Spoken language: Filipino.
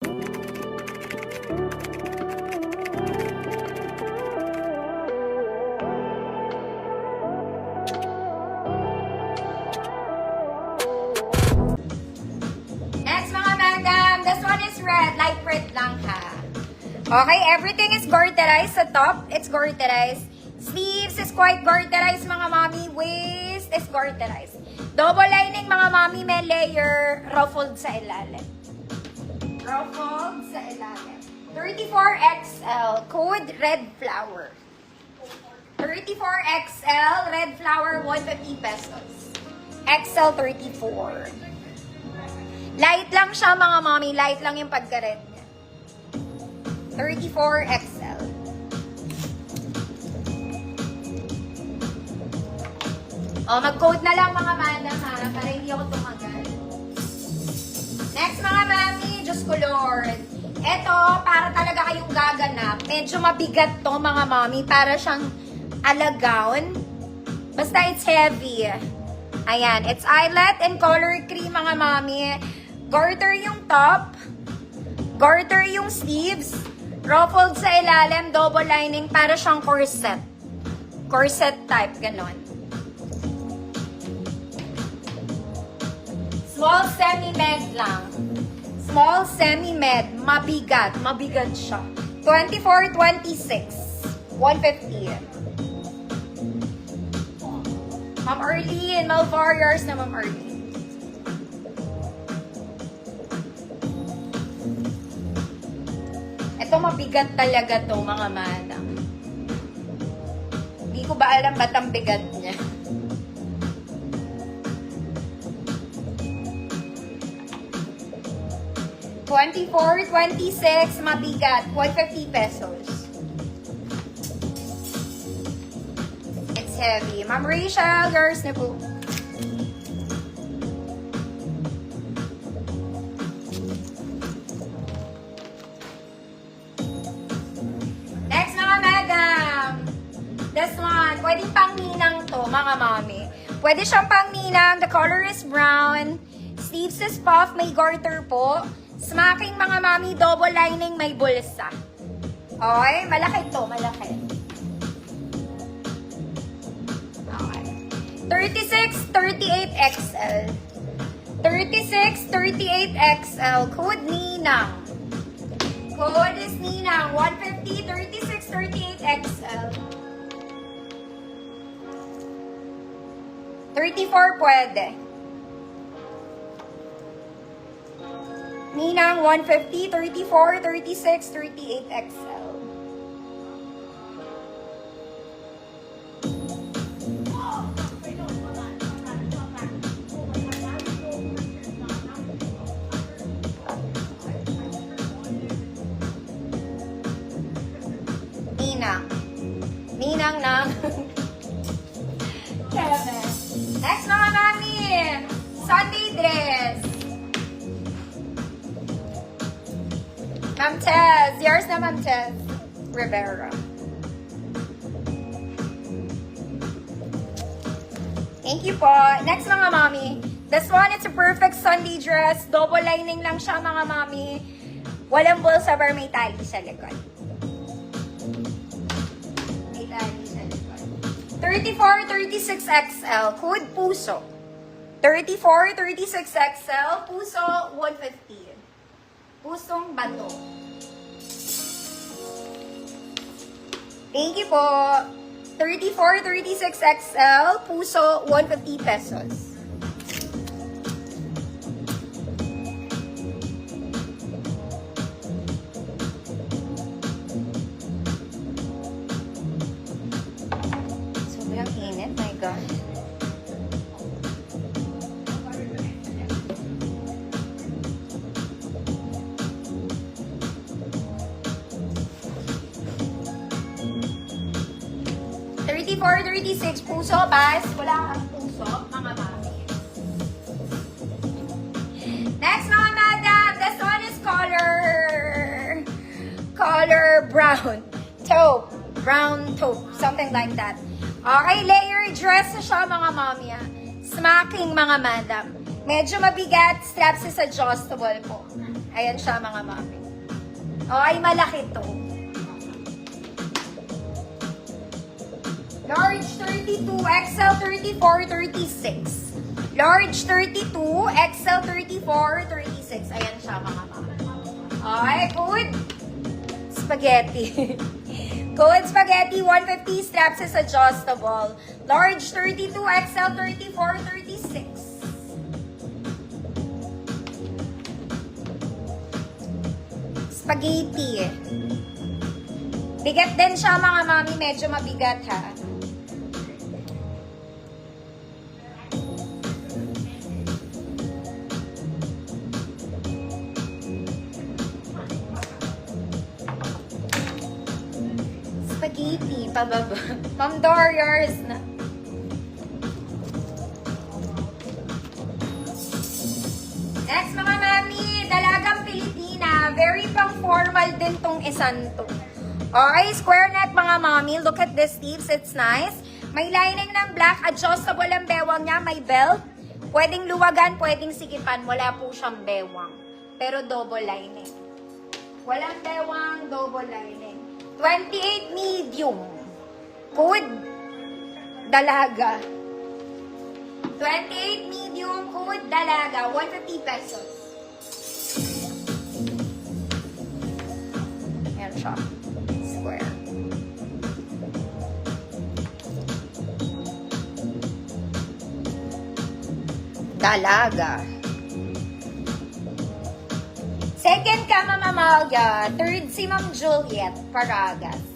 Next mga madam, this one is red, light red lang ha. Okay, everything is garterized sa top. It's garterized. Sleeves is quite garterized mga mami. Waist is garterized. Double lining mga mami, may layer ruffled sa ilalim. Ruffled sa ilalim. 34XL, code red flower. 34XL, red flower, 150 pesos. XL 34. Light lang siya mga mami, light lang yung pagka-red niya. 34XL. O, mag-code na lang mga madam ha, para hindi ako tumagal. Next mga mami, Diyos ko Lord. Ito, para talaga kayong gaganap. Medyo mabigat to mga mami, para siyang alagawn. Basta it's heavy. Ayan, it's eyelet and color cream mga mami. Garter yung top. Garter yung sleeves. Ruffled sa ilalim, double lining, para siyang corset. Corset type, ganon. Small semi-med lang. Small semi-med, mabigat. Mabigat siya. 24, 26. 150. Ma'am Arlene, Malvarriors na Ma'am Arlene. Ito mabigat talaga to mga madam. Hindi ko ba alam ba't ang bigat niya. $24, $26, mabigat. 150 pesos. It's heavy. Ma'am Rachel, yours na po. Next mga madam. This one, pwedeng pang-ninang to mga mami. Pwede siyang pang-ninang. The color is brown. Sleeves is puff. May garter po. Smacking mga mami, double lining, may bulsa. Okay, malaki to, malaki. Okay. 36, 38 XL. 36, 38 XL. Code Ninang. Code is Ninang. 150, 36, 38 XL. 34 pwede. Ninang, 150, 34, 36, 38 XL. Ninang. Ninang ng Kevin. Next mga mami, Sunday dress. Ma'am Tez, yours na Ma'am Tez Rivera. Thank you po. Next mga mami. This one, it's a perfect Sunday dress. Double lining lang siya mga mami. Walang bulsa, pero may tali sa likod. May tali sa likod. 34, 36 XL. Code Puso. 34, 36 XL. Puso, 150. Pusong bato. Thank you po. 34, 36 XL. Puso, 150 pesos. Sobrang init, my God. $34, 36 puso, bas. Wala kang puso, mga mami. Next, mga madam. This one is color brown. Taupe. Brown taupe. Something like that. Okay, layer dress na siya, mga mami. Smacking, mga madam. Medyo mabigat. Straps is adjustable po. Ayan siya mga mami. Okay, malaki to. Large 32, XL 34, 36. Large 32, XL 34, 36. Ayan siya mga mami. Okay, good. Spaghetti. Good spaghetti, 150 straps is adjustable. Large 32, XL 34, 36. Spaghetti. Bigat din siya mga mami, medyo mabigat ha. Spaghetti, pababa. Ma'am Dor, yours na. Next mga mami, dalagang Pilipina. Very pang formal din tong isan to. Okay, square neck mga mami. Look at this sleeves, it's nice. May lining ng black, adjustable ang bewang niya, may belt. Pwedeng luwagan, pwedeng sikipan. Wala po siyang bewang. Pero double lining. Walang bewang, double lining. 28 medium. Code dalaga. 28 medium, code dalaga. 150 pesos. Ayan siya. Square. Dalaga. Second ka, Mama Malga. Third si Ma'am Juliet Paragas.